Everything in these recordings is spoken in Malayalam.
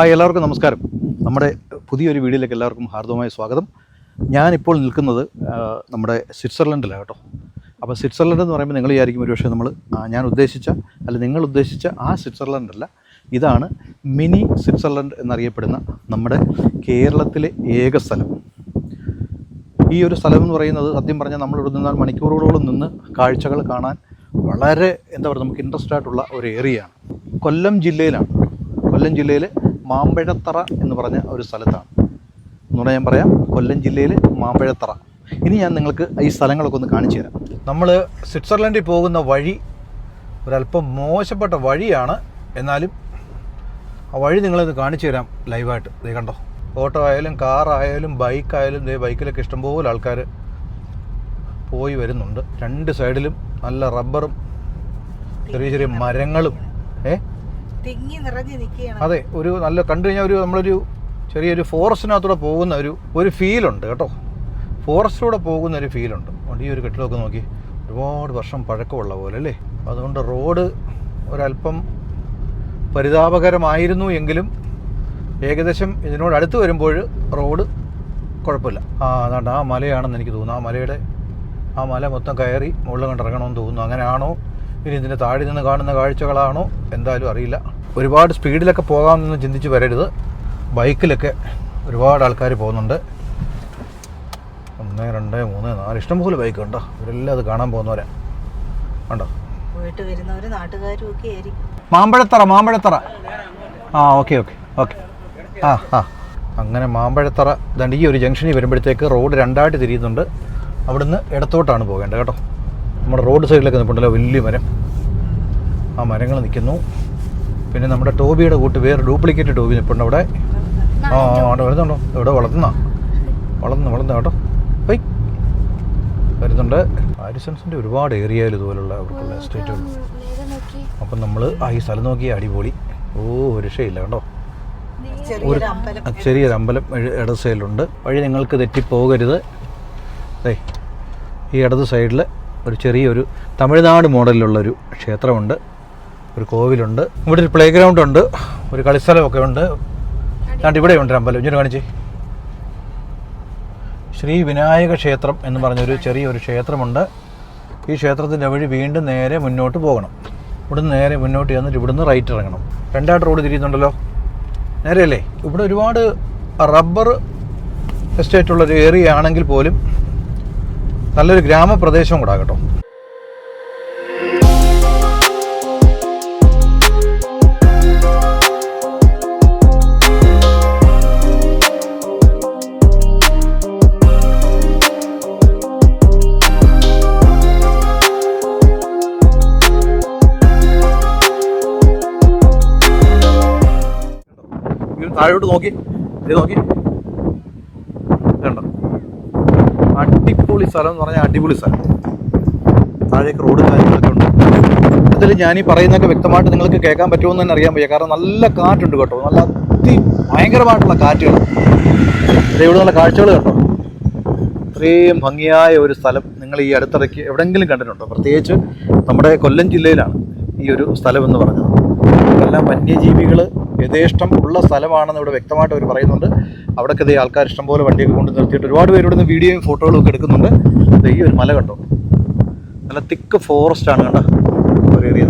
എല്ലാവർക്കും നമസ്കാരം. നമ്മുടെ പുതിയൊരു വീഡിയോയിലേക്ക് എല്ലാവർക്കും ഹാർദവമായ സ്വാഗതം. ഞാനിപ്പോൾ നിൽക്കുന്നത് നമ്മുടെ സ്വിറ്റ്സർലൻഡിലാണ് കേട്ടോ. അപ്പോൾ സ്വിറ്റ്സർലൻഡ് എന്ന് പറയുമ്പോൾ നിങ്ങൾ വിചാരിക്കും ഒരു പക്ഷേ നിങ്ങൾ ഉദ്ദേശിച്ച ആ സ്വിറ്റ്സർലൻഡല്ല, ഇതാണ് മിനി സ്വിറ്റ്സർലൻഡ് എന്നറിയപ്പെടുന്ന നമ്മുടെ കേരളത്തിലെ ഏക സ്ഥലം. ഈ ഒരു സ്ഥലം എന്ന് പറയുന്നത് സത്യം പറഞ്ഞാൽ നമ്മളിവിടെ നിന്നാൽ മണിക്കൂറുകളോളം നിന്ന് കാഴ്ചകൾ കാണാൻ വളരെ നമുക്ക് ഇൻട്രസ്റ്റ് ആയിട്ടുള്ള ഒരു ഏരിയയാണ്. കൊല്ലം ജില്ലയിൽ മാമ്പഴത്തറ എന്ന് പറഞ്ഞ ഒരു സ്ഥലത്താണ്. ഒന്നുകൂടെ ഞാൻ പറയാം, കൊല്ലം ജില്ലയിൽ മാമ്പഴത്തറ. ഇനി ഞാൻ നിങ്ങൾക്ക് ഈ സ്ഥലങ്ങളൊക്കെ ഒന്ന് കാണിച്ചു തരാം. നമ്മൾ സ്വിറ്റ്സർലൻഡിൽ പോകുന്ന വഴി ഒരല്പം മോശപ്പെട്ട വഴിയാണ്, എന്നാലും ആ വഴി നിങ്ങളത് കാണിച്ചു തരാം ലൈവായിട്ട്. ഇത് കണ്ടോ, ഓട്ടോ ആയാലും കാറായാലും ബൈക്കായാലും ബൈക്കിലൊക്കെ ഇഷ്ടംപോലെ ആൾക്കാർ പോയി വരുന്നുണ്ട്. രണ്ട് സൈഡിലും നല്ല റബ്ബറും ചെറിയ ചെറിയ മരങ്ങളും അതെ, ഒരു നല്ല കണ്ടു കഴിഞ്ഞാൽ നമ്മളൊരു ചെറിയൊരു ഫോറസ്റ്റിനകത്തൂടെ പോകുന്ന ഒരു ഫീലുണ്ട് കേട്ടോ. ഫോറസ്റ്റിലൂടെ പോകുന്ന ഒരു ഫീലുണ്ട്. അതുകൊണ്ട് ഈ ഒരു കെട്ടിടമൊക്കെ നോക്കി ഒരുപാട് വർഷം പഴക്കമുള്ള പോലെ അല്ലേ. അതുകൊണ്ട് റോഡ് ഒരല്പം പരിതാപകരമായിരുന്നു എങ്കിലും ഏകദേശം ഇതിനോട് അടുത്ത് വരുമ്പോൾ റോഡ് കുഴപ്പമില്ല. അതാണ്ട് ആ മലയാണെന്ന് എനിക്ക് തോന്നുന്നു. ആ മല മൊത്തം കയറി മുകളിൽ കണ്ടിറങ്ങണമെന്ന് തോന്നുന്നു. അങ്ങനെയാണോ ഇനി ഇതിൻ്റെ താഴെ നിന്ന് കാണുന്ന കാഴ്ചകളാണോ എന്തായാലും അറിയില്ല. ഒരുപാട് സ്പീഡിലൊക്കെ പോകാമെന്ന് ചിന്തിച്ച് വരരുത്. ബൈക്കിലൊക്കെ ഒരുപാട് ആൾക്കാർ പോകുന്നുണ്ട്. 1, 2, 3, 4 ഇഷ്ടംപോലെ ബൈക്കുണ്ടോ. ഇവരെല്ലാം അത് കാണാൻ പോകുന്നവരാ. ഉണ്ടോ മാമ്പഴത്തറ. ഓക്കെ. അങ്ങനെ മാമ്പഴത്തറ ദണ്ട് ഈ ഒരു ജംഗ്ഷനിൽ വരുമ്പോഴത്തേക്ക് റോഡ് രണ്ടായിട്ട് തിരിയുന്നുണ്ട്. അവിടുന്ന് ഇടത്തോട്ടാണ് പോകേണ്ടത് കേട്ടോ. നമ്മുടെ റോഡ് സൈഡിലൊക്കെ നിൽപ്പുണ്ടല്ലോ വലിയ മരം. ആ മരങ്ങൾ നിൽക്കുന്നു. പിന്നെ നമ്മുടെ ടോബിയുടെ കൂട്ട് വേറെ ഡ്യൂപ്ലിക്കേറ്റ് ടോബി നിൽപ്പുണ്ട് അവിടെ. അവിടെ വരുന്നുണ്ടോ? ഇവിടെ വളർന്നു കേട്ടോ. വരുന്നുണ്ട്. ഹാരിസൺസിൻ്റെ ഒരുപാട് ഏരിയയിൽ ഇതുപോലുള്ള അവർക്കുള്ള എസ്റ്റേറ്റുകൾ. അപ്പം നമ്മൾ ഈ സ്ഥലം നോക്കി അടിപൊളി. ഒരു രക്ഷയില്ല കേട്ടോ. ചെറിയൊരു അമ്പലം ഇടത് സൈഡിലുണ്ട്. വഴി നിങ്ങൾക്ക് തെറ്റിപ്പോകരുത്. ഈ ഇടത് സൈഡിൽ ഒരു ചെറിയൊരു തമിഴ്നാട് മോഡലിലുള്ളൊരു ക്ഷേത്രമുണ്ട്, ഒരു കോവിലുണ്ട്, ഇവിടെ ഒരു പ്ലേ ഗ്രൗണ്ട് ഉണ്ട്, ഒരു കളിസ്ഥലമൊക്കെ ഉണ്ട്. ഇവിടെ ഉണ്ട് അമ്പലം. ഇങ്ങനെ കാണിച്ചേ. ശ്രീ വിനായക ക്ഷേത്രം എന്ന് പറഞ്ഞൊരു ചെറിയൊരു ക്ഷേത്രമുണ്ട്. ഈ ക്ഷേത്രത്തിൻ്റെ വഴി വീണ്ടും നേരെ മുന്നോട്ട് പോകണം. ഇവിടുന്ന് നേരെ മുന്നോട്ട് ചെന്നിട്ട് ഇവിടുന്ന് റൈറ്റ് ഇറങ്ങണം. രണ്ടായിട്ട് റോഡ് തിരിയുന്നുണ്ടല്ലോ, നേരെയല്ലേ. ഇവിടെ ഒരുപാട് റബ്ബർ എസ്റ്റേറ്റുള്ളൊരു ഏരിയ ആണെങ്കിൽ പോലും നല്ലൊരു ഗ്രാമപ്രദേശവും കൂടാ കേട്ടോ. താഴോട്ട് നോക്കി, ഇത് നോക്കി, കണ്ടോ. അടിപൊളി സ്ഥലം എന്ന് പറഞ്ഞാൽ അടിപൊളി സ്ഥലം. താഴേക്ക് റോഡ് കാര്യങ്ങളൊക്കെ ഉണ്ട്. ഇതിൽ ഞാനീ പറയുന്നതൊക്കെ വ്യക്തമായിട്ട് നിങ്ങൾക്ക് കേൾക്കാൻ പറ്റുമെന്ന് തന്നെ അറിയാൻ വയ്യ. കാരണം നല്ല കാറ്റുണ്ട് കേട്ടോ. നല്ല ഭയങ്കരമായിട്ടുള്ള കാറ്റുകൾ. ഇവിടെ നല്ല കാഴ്ചകൾ കേട്ടോ. ഇത്രയും ഭംഗിയായ ഒരു സ്ഥലം നിങ്ങൾ ഈ അടുത്തിടയ്ക്ക് എവിടെയെങ്കിലും കണ്ടിട്ടുണ്ടോ? പ്രത്യേകിച്ച് നമ്മുടെ കൊല്ലം ജില്ലയിലാണ് ഈ ഒരു സ്ഥലം എന്ന് പറഞ്ഞത്. എല്ലാം വന്യജീവികൾ യഥേഷ്ടം ഉള്ള സ്ഥലമാണെന്ന് ഇവിടെ വ്യക്തമായിട്ട് അവർ പറയുന്നുണ്ട്. അവിടെയൊക്കെ ഇതേ ആൾക്കാർ ഇഷ്ടംപോലെ വണ്ടിയൊക്കെ കൊണ്ട് നിർത്തിയിട്ട് ഒരുപാട് പേര് ഇവിടെ നിന്ന് വീഡിയോയും ഫോട്ടോകളും ഒക്കെ എടുക്കുന്നുണ്ട്. ഈ ഒരു മല കണ്ടോ, നല്ല തിക്ക് ഫോറസ്റ്റാണ് കണ്ടോ ഒരു ഏരിയ.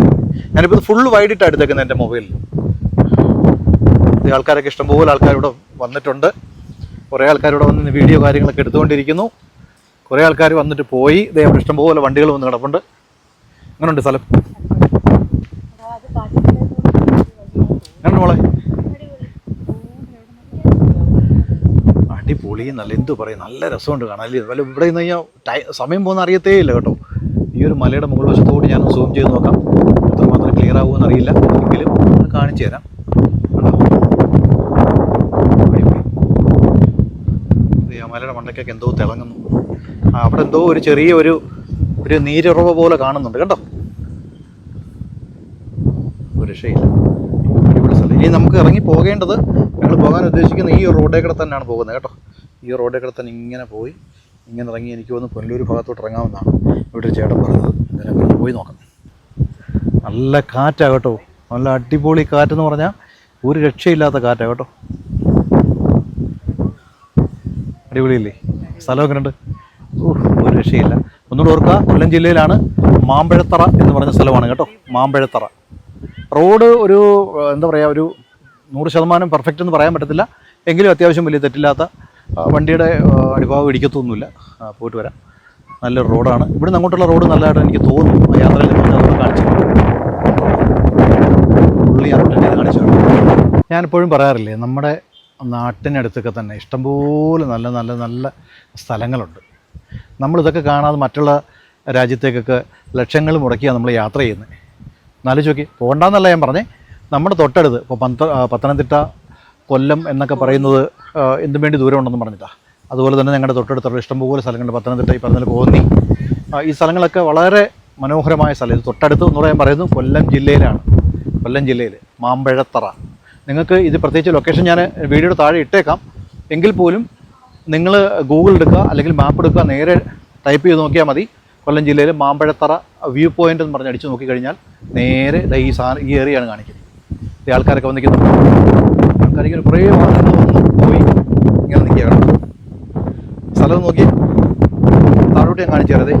ഞാനിപ്പോൾ ഇത് ഫുള്ള് വൈഡിട്ടാണ് എടുത്തേക്കുന്നത് എൻ്റെ മൊബൈലിൽ. ഈ ആൾക്കാരൊക്കെ ഇഷ്ടംപോലെ ആൾക്കാർ ഇവിടെ വന്നിട്ടുണ്ട്. കുറേ ആൾക്കാരിവിടെ വന്ന് വീഡിയോ കാര്യങ്ങളൊക്കെ എടുത്തുകൊണ്ടിരിക്കുന്നു. കുറേ ആൾക്കാർ വന്നിട്ട് പോയി. ഇതേ അവിടെ ഇഷ്ടംപോലെ വണ്ടികൾ വന്ന് കിടപ്പുണ്ട്. അങ്ങനെയുണ്ട് സ്ഥലം. കണ്ടു മോളെ, അടിപൊളി. നല്ല എന്തു പറയും, നല്ല രസമുണ്ട് കാണാൻ. വല്ല ഇവിടെ നിന്ന് കഴിഞ്ഞാൽ സമയം പോകുന്ന അറിയത്തേ ഇല്ല കേട്ടോ. ഈ ഒരു മലയുടെ മുകൾ വശത്തോട് ഞാൻ സൂം ചെയ്ത് നോക്കാം, എത്രമാത്രം ക്ലിയർ ആകുമെന്ന് അറിയില്ല. എങ്കിലും ഒന്ന് കാണിച്ചു തരാം. ആ മലയുടെ മണ്ടയ്ക്കൊക്കെ എന്തോ തിളങ്ങുന്നു. അവിടെ എന്തോ ഒരു ചെറിയ ഒരു നീരുറവ പോലെ കാണുന്നുണ്ട് കേട്ടോ. ഒരു രക്ഷയില്ല. ഇനി നമുക്ക് ഇറങ്ങി പോകേണ്ടത്, ഞങ്ങൾ പോകാൻ ഉദ്ദേശിക്കുന്ന ഈ റോഡേ കൂടെ തന്നെയാണ് പോകുന്നത് കേട്ടോ. ഈ റോഡേ കൂടെ തന്നെ ഇങ്ങനെ പോയി ഇങ്ങനെ ഇറങ്ങി എനിക്ക് വന്ന് പുനലൂർ ഭാഗത്തോട്ട് ഇറങ്ങാമെന്നാണ് ഇവിടെ ഒരു ചേട്ടൻ പറഞ്ഞത്. എന്തായാലും പോയി നോക്കാം. നല്ല കാറ്റാണ് കേട്ടോ, നല്ല അടിപൊളി കാറ്റെന്ന് പറഞ്ഞാൽ ഒരു രക്ഷയില്ലാത്ത കാറ്റാണ് കേട്ടോ. അടിപൊളിയില്ലേ? സ്ഥലമൊക്കെ ഉണ്ട്. ഒരു രക്ഷയില്ല. ഒന്നുകൂടെ ഓർക്കുക, കൊല്ലം ജില്ലയിലാണ്, മാമ്പഴത്തറ എന്ന് പറഞ്ഞ സ്ഥലമാണ് കേട്ടോ. മാമ്പഴത്തറ റോഡ് ഒരു എന്താ പറയുക, ഒരു 100% പെർഫെക്റ്റ് എന്ന് പറയാൻ പറ്റത്തില്ല, എങ്കിലും അത്യാവശ്യം വലിയ തെറ്റില്ലാത്ത, വണ്ടിയുടെ അടിഭാഗം ഇടിക്കത്തൊന്നുമില്ല. പോയിട്ട് വരാം. നല്ലൊരു റോഡാണ്. ഇവിടുന്ന് അങ്ങോട്ടുള്ള റോഡ് നല്ലതായിട്ട് എനിക്ക് തോന്നുന്നു. യാത്രയിൽ നമ്മൾ കാണിച്ചിട്ടുണ്ട്. പുള്ളി ഞാൻ കാണിച്ചിട്ടുണ്ട്. ഞാനിപ്പോഴും പറയാറില്ലേ, നമ്മുടെ നാട്ടിനടുത്തൊക്കെ തന്നെ ഇഷ്ടംപോലെ നല്ല നല്ല നല്ല സ്ഥലങ്ങളുണ്ട്. നമ്മളിതൊക്കെ കാണാതെ മറ്റുള്ള രാജ്യത്തേക്കൊക്കെ ലക്ഷങ്ങൾ മുടക്കിയാണ് നമ്മൾ യാത്ര ചെയ്യുന്നത്. എന്നാലും ചോക്കി പോകണ്ടെന്നല്ല ഞാൻ പറഞ്ഞേ. നമ്മുടെ തൊട്ടടുത്ത് ഇപ്പോൾ പത്തനംതിട്ട, കൊല്ലം എന്നൊക്കെ പറയുന്നത് എന്തും വേണ്ടി ദൂരം ഉണ്ടെന്ന് പറഞ്ഞിട്ടാണ്. അതുപോലെ തന്നെ ഞങ്ങളുടെ തൊട്ടടുത്തുള്ള ഇഷ്ടംപോലെ സ്ഥലങ്ങളുണ്ട്. പത്തനംതിട്ട, ഈ പറഞ്ഞ കോന്നി, ഈ സ്ഥലങ്ങളൊക്കെ വളരെ മനോഹരമായ സ്ഥലം. ഇത് തൊട്ടടുത്ത് എന്ന് പറയാൻ പറയുന്നത് കൊല്ലം ജില്ലയിലാണ്. കൊല്ലം ജില്ലയിൽ മാമ്പഴത്തറ. നിങ്ങൾക്ക് ഇത് പ്രത്യേകിച്ച് ലൊക്കേഷൻ ഞാൻ വീഡിയോയുടെ താഴെ ഇട്ടേക്കാം. എങ്കിൽ പോലും നിങ്ങൾ ഗൂഗിൾ എടുക്കുക, അല്ലെങ്കിൽ മാപ്പ് എടുക്കുക, നേരെ ടൈപ്പ് ചെയ്ത് നോക്കിയാൽ മതി. കൊല്ലം ജില്ലയിൽ മാമ്പഴത്തറ വ്യൂ പോയിൻ്റ് എന്ന് പറഞ്ഞ് അടിച്ച് നോക്കിക്കഴിഞ്ഞാൽ നേരെ ഈ ഏരിയയാണ് കാണിക്കുന്നത്. ഈ ആൾക്കാരൊക്കെ വന്നിരിക്കുന്നു. ആൾക്കാരിങ്ങനെ കുറേ വാഹനങ്ങൾ വന്ന് പോയി ഇങ്ങനെ നിൽക്കുകയാണ്. സ്ഥലം നോക്കി താഴോട്ട് ഞാൻ കാണിച്ചു തരാതെ.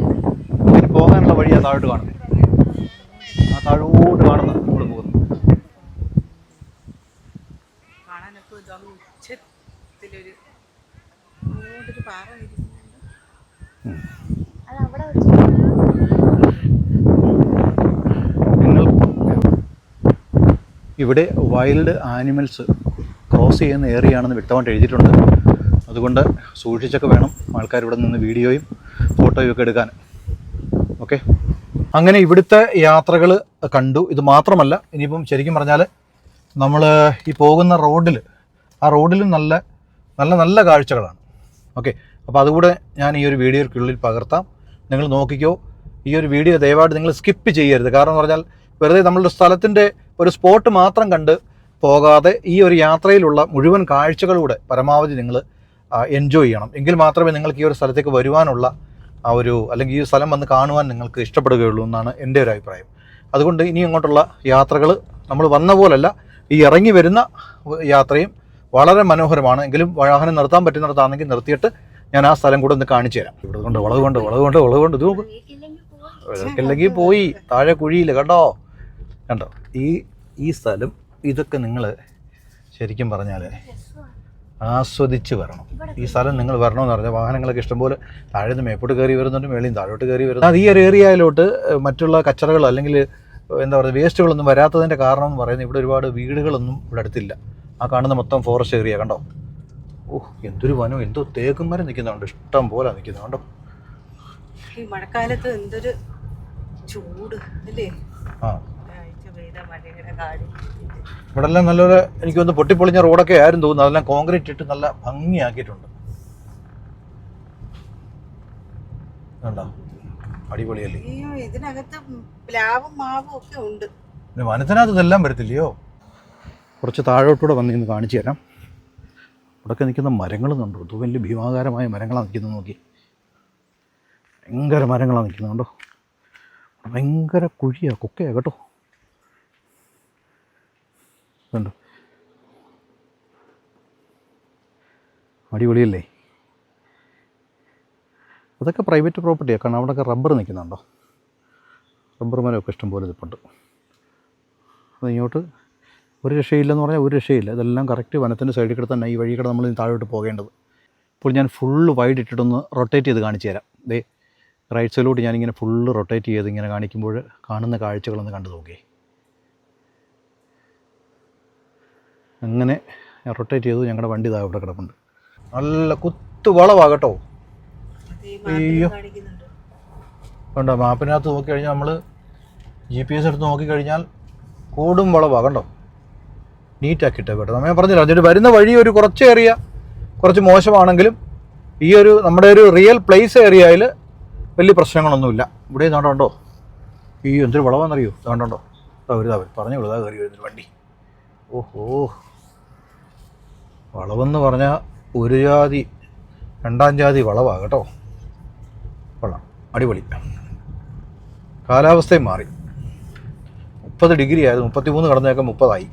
ഇങ്ങനെ പോകാനുള്ള വഴി ആ താഴോട്ട് കാണുന്നത്. ആ താഴോട്ട് കാണുന്നത് നമ്മൾ പോകുന്നു. നിങ്ങൾ ഇവിടെ വൈൽഡ് ആനിമൽസ് ക്രോസ് ചെയ്യുന്ന ഏരിയ ആണെന്ന് വ്യക്തമായിട്ട് എഴുതിയിട്ടുണ്ട്. അതുകൊണ്ട് സൂക്ഷിച്ചൊക്കെ വേണം ആൾക്കാർ ഇവിടെ നിന്ന് വീഡിയോയും ഫോട്ടോയും ഒക്കെ എടുക്കാൻ. ഓക്കെ, അങ്ങനെ ഇവിടുത്തെ യാത്രകൾ കണ്ടു. ഇത് മാത്രമല്ല, ഇനിയിപ്പം ശരിക്കും പറഞ്ഞാൽ നമ്മൾ ഈ പോകുന്ന റോഡിൽ, ആ റോഡിലും നല്ല നല്ല നല്ല കാഴ്ചകളാണ്. ഓക്കെ, അപ്പോൾ അതുകൂടെ ഞാൻ ഈ ഒരു വീഡിയോയ്ക്കുള്ളിൽ പകർത്താം. നിങ്ങൾ നോക്കിക്കോ. ഈ ഒരു വീഡിയോ ദയവായിട്ട് നിങ്ങൾ സ്കിപ്പ് ചെയ്യരുത്. കാരണം എന്ന് പറഞ്ഞാൽ വെറുതെ നമ്മളുടെ സ്ഥലത്തിൻ്റെ ഒരു സ്പോട്ട് മാത്രം കണ്ട് പോകാതെ ഈ ഒരു യാത്രയിലുള്ള മുഴുവൻ കാഴ്ചകളൂടെ പരമാവധി നിങ്ങൾ എൻജോയ് ചെയ്യണം. എങ്കിൽ മാത്രമേ നിങ്ങൾക്ക് ഈ ഒരു സ്ഥലത്തേക്ക് വരുവാനുള്ള ആ ഒരു, അല്ലെങ്കിൽ ഈ സ്ഥലം വന്ന് കാണുവാൻ നിങ്ങൾക്ക് ഇഷ്ടപ്പെടുകയുള്ളൂ എന്നാണ് എൻ്റെ ഒരു അഭിപ്രായം. അതുകൊണ്ട് ഇനി അങ്ങോട്ടുള്ള യാത്രകൾ നമ്മൾ വന്ന പോലല്ല, ഈ ഇറങ്ങി വരുന്ന യാത്രയും വളരെ മനോഹരമാണ്. എങ്കിലും വാഹനം നിർത്താൻ പറ്റുന്നിടത്താണെങ്കിൽ നിർത്തിയിട്ട് ഞാൻ ആ സ്ഥലം കൂടെ ഒന്ന് കാണിച്ചു തരാം. ഇവിടെ കൊണ്ട് വളവുകൊണ്ട് ഇത് നോക്കും. ഇല്ലെങ്കിൽ പോയി താഴെ കുഴിയിൽ കണ്ടോ ഈ സ്ഥലം. ഇതൊക്കെ നിങ്ങൾ ശരിക്കും പറഞ്ഞാൽ ആസ്വദിച്ച് വരണം. ഈ സ്ഥലം നിങ്ങൾ വരണമെന്ന് പറഞ്ഞാൽ വാഹനങ്ങളൊക്കെ ഇഷ്ടംപോലെ താഴെ നിന്ന് മേപ്പോട്ട് കയറി വരുന്നുണ്ട്, മേളിൽ താഴോട്ട് കയറി വരുന്നുണ്ട്. അത് ഈ ഒരു ഏരിയയിലോട്ട് മറ്റുള്ള കച്ചറകൾ അല്ലെങ്കിൽ എന്താ പറയുക വേസ്റ്റുകളൊന്നും വരാത്തതിൻ്റെ കാരണം എന്ന് പറയുന്നത് ഇവിടെ ഒരുപാട് വീടുകളൊന്നും ഇവിടെ അടുത്തില്ല. ആ കാണുന്ന മൊത്തം ഫോറസ്റ്റ് ഏരിയ കണ്ടോ. എന്തൊരു വനം, എന്തോ തേക്കും മരം നിൽക്കുന്നുണ്ട്, ഇഷ്ടം പോലെ നിൽക്കുന്നുണ്ടോ. ഈ മഴക്കാലത്ത് എന്തൊരു ചൂട് അല്ലേ. ഇവിടെ എല്ലാം നല്ലൊരു, എനിക്ക് തോന്നുന്നു പൊട്ടിപ്പൊളിഞ്ഞ റോഡൊക്കെ ആയിരുന്നു തോന്നുന്നു. അതെല്ലാം കോൺക്രീറ്റ് ഇട്ട് നല്ല ഭംഗിയാക്കിയിട്ടുണ്ട്. കണ്ടോ, അടിപൊളിയല്ലേ. ഇതിനകത്ത് പ്ലാവും മാവും ഒക്കെ ഉണ്ട്. പിന്നെ വനത്തിനകത്ത് ഇതെല്ലാം വരത്തില്ലയോ. കുറച്ച് താഴോട്ടൂടെ വന്ന് ഇന്ന് കാണിച്ചു തരാം. ഇവിടെയൊക്കെ നിൽക്കുന്ന മരങ്ങൾ കണ്ടോ, ഇത് വലിയ ഭീമാകാരമായ മരങ്ങളാണ് നിൽക്കുന്നത്. നോക്കി, ഭയങ്കര മരങ്ങളാണ് നിൽക്കുന്നത് കണ്ടോ. ഭയങ്കര കുഴിയാണ്, കൊക്കയാണ് കേട്ടോ. കണ്ടോ, അടിപൊളിയല്ലേ. അതൊക്കെ പ്രൈവറ്റ് പ്രോപ്പർട്ടിയാണ്. കാരണം അവിടെയൊക്കെ റബ്ബർ നിൽക്കുന്നുണ്ടോ. റബ്ബർ മരമൊക്കെ ഇഷ്ടംപോലെ നിൽപ്പുണ്ട്. അതിങ്ങോട്ട് ഒരു രക്ഷയില്ലെന്ന് പറഞ്ഞാൽ ഒരു രക്ഷയില്ല. ഇതെല്ലാം കറക്റ്റ് വനത്തിൻ്റെ സൈഡിൽ കൂടെ തന്നെ, ഈ വഴി കൂടെ നമ്മൾ താഴോട്ട് പോകേണ്ടത്. ഇപ്പോൾ ഞാൻ ഫുള്ള് വൈഡ് ഇട്ടിട്ടൊന്ന് റൊട്ടേറ്റ് ചെയ്ത് കാണിച്ചു തരാം. ദേ റൈറ്റ് സൈഡിലോട്ട് ഞാനിങ്ങനെ ഫുള്ള് റൊട്ടേറ്റ് ചെയ്ത് ഇങ്ങനെ കാണിക്കുമ്പോൾ കാണുന്ന കാഴ്ചകളൊന്ന് കണ്ടു നോക്കിയേ. അങ്ങനെ റൊട്ടേറ്റ് ചെയ്തു ഞങ്ങളുടെ വണ്ടി ഇതാ ഇവിടെ കിടപ്പുണ്ട്. നല്ല കുത്തു വളവാകട്ടോ. അയ്യോ കണ്ടോ, മാപ്പിനകത്ത് നോക്കിക്കഴിഞ്ഞാൽ നമ്മൾ GPS എടുത്ത് നോക്കിക്കഴിഞ്ഞാൽ കൂടും വളവാകണ്ടോ. നീറ്റാക്കിയിട്ടേ കേട്ടോ. നമ്മൾ പറഞ്ഞില്ല, അതിൻ്റെ വരുന്ന വഴി ഒരു കുറച്ച് മോശമാണെങ്കിലും ഈ ഒരു നമ്മുടെ ഒരു റിയൽ പ്ലേസ് ഏരിയയിൽ വലിയ പ്രശ്നങ്ങളൊന്നുമില്ല. ഇവിടെ നാണ്ടോ ഈ എന്തൊരു വളവാണെന്നറിയോ. കണ്ടോ അവർ പറഞ്ഞു വിടുതാ കയറി വരുന്നൊരു വണ്ടി. ഓഹോ, വളവെന്ന് പറഞ്ഞാൽ ഒരു ജാതി രണ്ടാം ജാതി വളവാണ് കേട്ടോ. കൊള്ളാം, അടിപൊളി. കാലാവസ്ഥയും മാറി. 30 ഡിഗ്രി ആയിരുന്നു, 33 കടന്നേക്കാം 30 ആയി.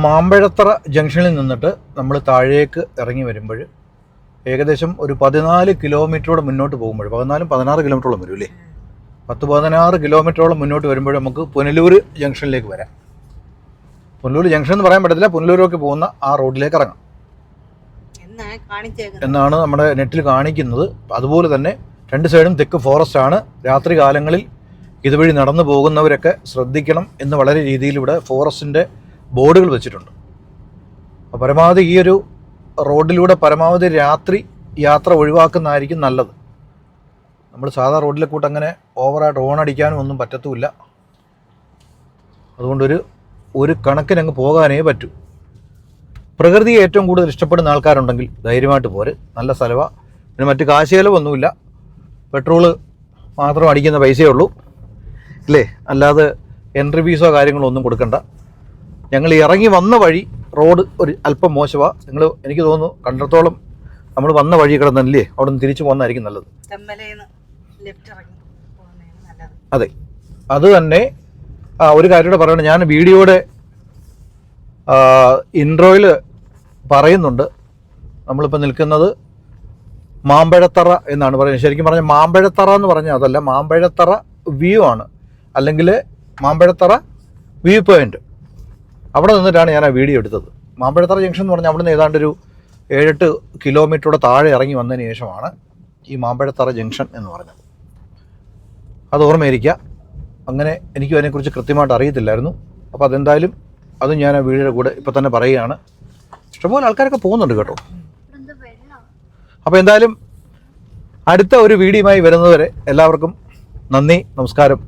മാമ്പഴത്തറ ജംഗ്ഷനിൽ നിന്നിട്ട് നമ്മൾ താഴേക്ക് ഇറങ്ങി വരുമ്പോൾ ഏകദേശം ഒരു 14 കിലോമീറ്ററോടെ മുന്നോട്ട് പോകുമ്പോൾ 16 കിലോമീറ്ററോളം വരും അല്ലേ? 16 കിലോമീറ്ററോളം മുന്നോട്ട് വരുമ്പോൾ നമുക്ക് പുനലൂർ ജംഗ്ഷനിലേക്ക് വരാം. പുനലൂർ ജംഗ്ഷൻ എന്ന് പറയാൻ പറ്റത്തില്ല, പുനലൂരൊക്കെ പോകുന്ന ആ റോഡിലേക്ക് ഇറങ്ങാം എന്നാണ് നമ്മുടെ നെറ്റിൽ കാണിക്കുന്നത്. അതുപോലെ തന്നെ 2 സൈഡും തെക്ക് ഫോറസ്റ്റ് ആണ്. രാത്രി കാലങ്ങളിൽ ഇതുവഴി നടന്നു പോകുന്നവരൊക്കെ ശ്രദ്ധിക്കണം എന്ന് വളരെ രീതിയിൽ ഇവിടെ ഫോറസ്റ്റിൻ്റെ ബോർഡുകൾ വെച്ചിട്ടുണ്ട്. അപ്പോൾ പരമാവധി ഈ ഒരു റോഡിലൂടെ പരമാവധി രാത്രി യാത്ര ഒഴിവാക്കുന്നതായിരിക്കും നല്ലത്. നമ്മൾ സാധാ റോഡിലെ കൂട്ട് അങ്ങനെ ഓവറായിട്ട് ഹോൺ അടിക്കാനും ഒന്നും പറ്റത്തുമില്ല. അതുകൊണ്ടൊരു കണക്കിന് അങ്ങ് പോകാനേ പറ്റൂ. പ്രകൃതിയെ ഏറ്റവും കൂടുതൽ ഇഷ്ടപ്പെടുന്ന ആൾക്കാരുണ്ടെങ്കിൽ ധൈര്യമായിട്ട് പോരെ. നല്ല സ്ഥലമാണ്. പിന്നെ മറ്റ് കാശ് ചെലവൊന്നുമില്ല. പെട്രോള് മാത്രം അടിക്കുന്ന പൈസയേ ഉള്ളൂ അല്ലേ? അല്ലാതെ എൻട്രി ഫീസോ കാര്യങ്ങളോ ഒന്നും കൊടുക്കണ്ട. ഞങ്ങൾ ഇറങ്ങി വന്ന വഴി റോഡ് ഒരു അല്പം മോശമാണ്. എനിക്ക് തോന്നുന്നു കണ്ടിടത്തോളം നമ്മൾ വന്ന വഴി കിടന്നല്ലേ, അവിടെ നിന്ന് തിരിച്ചു പോകുന്നതായിരിക്കും നല്ലത്. അതെ, അത് തന്നെ. ഒരു കാര്യം കൂടെ പറയണം. ഞാൻ വീഡിയോയുടെ ഇൻട്രോയിൽ പറയുന്നുണ്ട് നമ്മളിപ്പോൾ നിൽക്കുന്നത് മാമ്പഴത്തറ എന്നാണ് പറയുന്നത്. ശരിക്കും പറഞ്ഞാൽ മാമ്പഴത്തറ എന്ന് പറഞ്ഞാൽ അതല്ല, മാമ്പഴത്തറ വ്യൂ ആണ്, അല്ലെങ്കിൽ മാമ്പഴത്തറ വ്യൂ പോയിന്റ്. അവിടെ നിന്നിട്ടാണ് ഞാൻ ആ വീഡിയോ എടുത്തത്. മാമ്പഴത്തറ ജംഗ്ഷൻ എന്ന് പറഞ്ഞാൽ അവിടെ നിന്ന് ഏതാണ്ടൊരു 7-8 കിലോമീറ്ററുടെ താഴെ ഇറങ്ങി വന്നതിന് ശേഷമാണ് ഈ മാമ്പഴത്തറ ജംഗ്ഷൻ എന്ന് പറഞ്ഞത്. അത് ഓർമ്മയിരിക്കുക. അങ്ങനെ എനിക്കും അതിനെക്കുറിച്ച് കൃത്യമായിട്ട് അറിയത്തില്ലായിരുന്നു. അപ്പോൾ അതെന്തായാലും അതും ഞാൻ ആ വീഡിയോയുടെ കൂടെ ഇപ്പം തന്നെ പറയുകയാണ്. ഇഷ്ടംപോലെ ആൾക്കാരൊക്കെ പോകുന്നുണ്ട് കേട്ടോ. അപ്പോൾ എന്തായാലും അടുത്ത ഒരു വീഡിയോയുമായി വരുന്നതുവരെ എല്ലാവർക്കും നന്ദി, നമസ്കാരം.